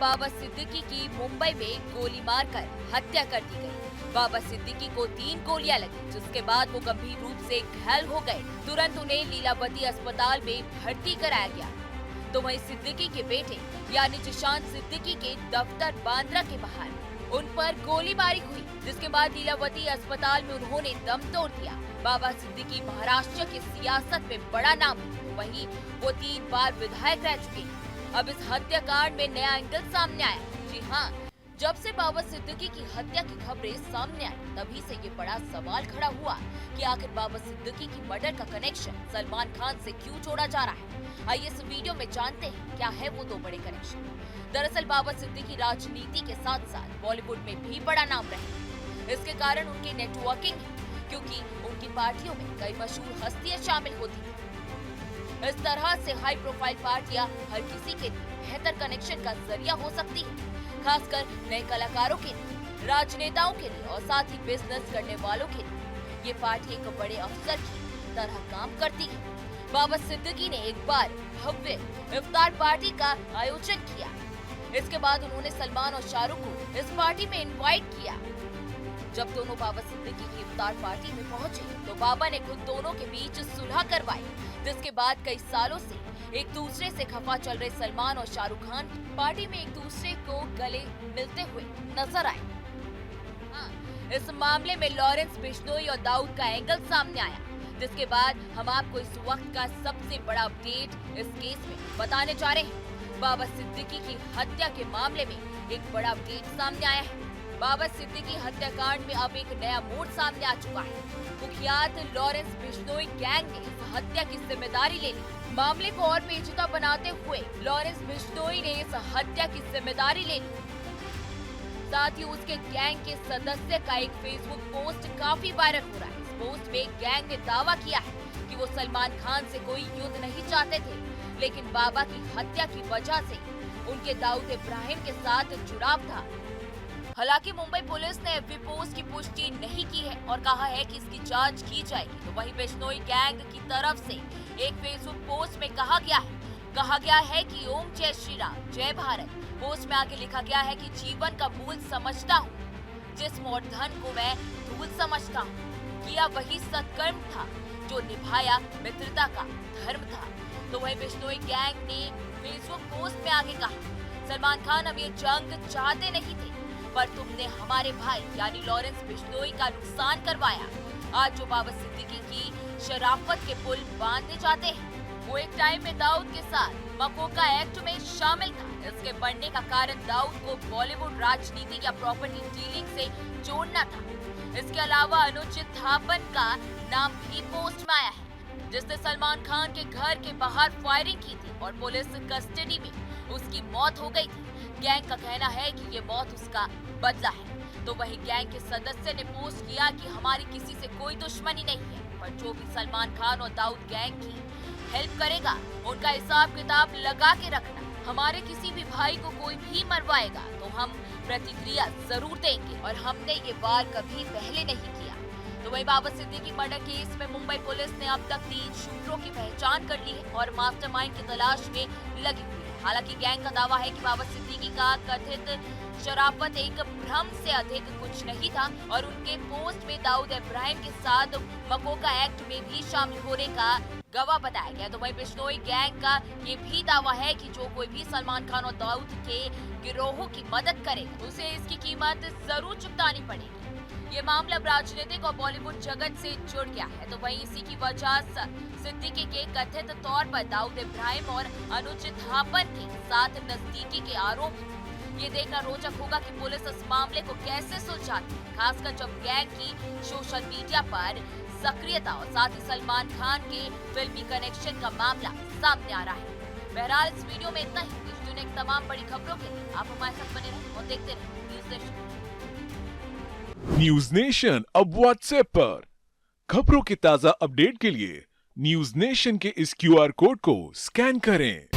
बाबा सिद्दीकी की मुंबई में गोली मारकर हत्या कर दी गई। बाबा सिद्दीकी को 3 गोलियां लगी, जिसके बाद वो गंभीर रूप से घायल हो गए। तुरंत उन्हें लीलावती अस्पताल में भर्ती कराया गया। तो वहीं सिद्दीकी के बेटे यानी जिशान सिद्दीकी के दफ्तर बांद्रा के बाहर उन पर गोलीबारी हुई, जिसके बाद लीलावती अस्पताल में उन्होंने दम तोड़ दिया। बाबा सिद्दीकी महाराष्ट्र की सियासत में बड़ा नाम है, वहीं वो 3 बार विधायक रह चुके हैं। अब इस हत्याकांड में नया एंगल सामने आया। जी हाँ, जब से बाबा सिद्दीकी की हत्या की खबरें सामने आई, तभी से ये बड़ा सवाल खड़ा हुआ कि आखिर बाबा सिद्दीकी की मर्डर का कनेक्शन सलमान खान से क्यों जोड़ा जा रहा है। आइए इस वीडियो में जानते हैं क्या है वो 2 बड़े कनेक्शन। दरअसल बाबा सिद्दीकी राजनीति के साथ साथ बॉलीवुड में भी बड़ा नाम रहे। इसके कारण उनकी नेटवर्किंग है, क्योंकि उनकी पार्टियों में कई मशहूर हस्तियां शामिल होती थी। इस तरह से हाई प्रोफाइल पार्टियां हर किसी के बेहतर कनेक्शन का जरिया हो सकती है, खासकर नए कलाकारों के लिए, राजनेताओं के लिए और साथ ही बिजनेस करने वालों के लिए। ये पार्टी एक बड़े अफसर की तरह काम करती है। बाबा सिद्दीकी ने एक बार भव्य इफ्तार पार्टी का आयोजन किया। इसके बाद उन्होंने सलमान और शाहरुख को इस पार्टी में इनवाइट किया। जब दोनों बाबा सिद्दीकी की इफ्तार पार्टी में पहुंचे, तो बाबा ने खुद दोनों के बीच सुलह करवाई, जिसके बाद कई सालों से एक दूसरे से खफा चल रहे सलमान और शाहरुख खान पार्टी में एक दूसरे को गले मिलते हुए नजर आए। हाँ, इस मामले में लॉरेंस बिश्नोई और दाऊद का एंगल सामने आया, जिसके बाद हम आपको इस वक्त का सबसे बड़ा अपडेट इस केस में बताने जा रहे हैं। बाबा सिद्दीकी की हत्या के मामले में एक बड़ा अपडेट सामने आया है। बाबा सिद्दीकी हत्याकांड में अब एक नया मोड़ सामने आ चुका है। कुख्यात लॉरेंस बिश्नोई गैंग ने इस हत्या की जिम्मेदारी ले ली। मामले को और पेचीदा बनाते हुए लॉरेंस बिश्नोई ने इस हत्या की जिम्मेदारी ले ली। साथ ही उसके गैंग के सदस्य का एक फेसबुक पोस्ट काफी वायरल हो रहा है। इस पोस्ट में गैंग ने दावा किया है कि वो सलमान खान से कोई युद्ध नहीं चाहते थे, लेकिन बाबा की हत्या की वजह से उनके दाऊद इब्राहिम के साथ जुड़ाव था। हालांकि मुंबई पुलिस ने एफबी पोस्ट की पुष्टि नहीं की है और कहा है कि इसकी जांच की जाएगी। तो वहीं बिश्नोई गैंग की तरफ से एक फेसबुक पोस्ट में कहा गया है कि ओम जय श्री राम, जय भारत। पोस्ट में आगे लिखा गया है कि जीवन का मूल समझता हूँ, जिस्म और धन को मैं धूल समझता हूँ। किया वही सत्कर्म था जो निभाया मित्रता का धर्म था। तो वही बिश्नोई गैंग ने फेसबुक पोस्ट में आगे कहा, सलमान खान अब ये जंग चाहते नहीं थे, पर तुमने हमारे भाई यानी लॉरेंस बिश्नोई का नुकसान करवाया। आज जो बाबा सिद्दीकी की शराफत के पुल बांधे जाते हैं, वो एक टाइम में दाऊद के साथ मकोका एक्ट में शामिल था। इसके बढ़ने का कारण दाऊद को बॉलीवुड राजनीति या प्रॉपर्टी डीलिंग से जोड़ना था। इसके अलावा अनुचित थापन का नाम भी पोस्ट में आया है, जिसने सलमान खान के घर के बाहर फायरिंग की थी और पुलिस कस्टडी में उसकी मौत हो गई थी। गैंग का कहना है कि ये मौत उसका बदला है। तो वही गैंग के सदस्य ने पोस्ट किया कि हमारी किसी से कोई दुश्मनी नहीं है, पर जो भी सलमान खान और दाऊद गैंग की हेल्प करेगा, उनका हिसाब किताब लगा के रखना। हमारे किसी भी भाई को कोई भी मरवाएगा तो हम प्रतिक्रिया जरूर देंगे, और हमने ये वार कभी पहले नहीं किया। तो वही बाबा सिद्दीकी मर्डर केस में मुंबई पुलिस ने अब तक 3 शूटरों की पहचान कर ली है और मास्टरमाइंड की तलाश में लगी हुई है। हालांकि गैंग का दावा है कि बाबा सिद्दीकी का कथित शराफत एक भ्रम से अधिक कुछ नहीं था और उनके पोस्ट में दाऊद इब्राहिम के साथ मकोका एक्ट में भी शामिल होने का गवाह बताया गया। तो वही बिश्नोई गैंग का ये भी दावा है कि जो कोई भी सलमान खान और दाऊद के गिरोहों की मदद करेगा, उसे इसकी कीमत जरूर चुकानी पड़ेगी। ये मामला राजनीतिक और बॉलीवुड जगत से जुड़ गया है। तो वहीं इसी की वजह सिद्दीकी के कथित तौर पर दाऊद इब्राहिम और अनुचित थापन के साथ नजदीकी के आरोप। ये देखना रोचक होगा कि पुलिस इस मामले को कैसे सुलझाती है, खासकर जब गैंग की सोशल मीडिया पर सक्रियता और साथ ही सलमान खान के फिल्मी कनेक्शन का मामला सामने आ रहा है। बहरहाल इस वीडियो में इतना ही। इस दुनिया की तमाम बड़ी खबरों के लिए आप हमारे साथ बने रहें और देखते रहें न्यूज़ नेशन। न्यूज़ नेशन अब व्हाट्सएप पर खबरों के ताजा अपडेट के लिए न्यूज़ नेशन के इस QR कोड को स्कैन करें।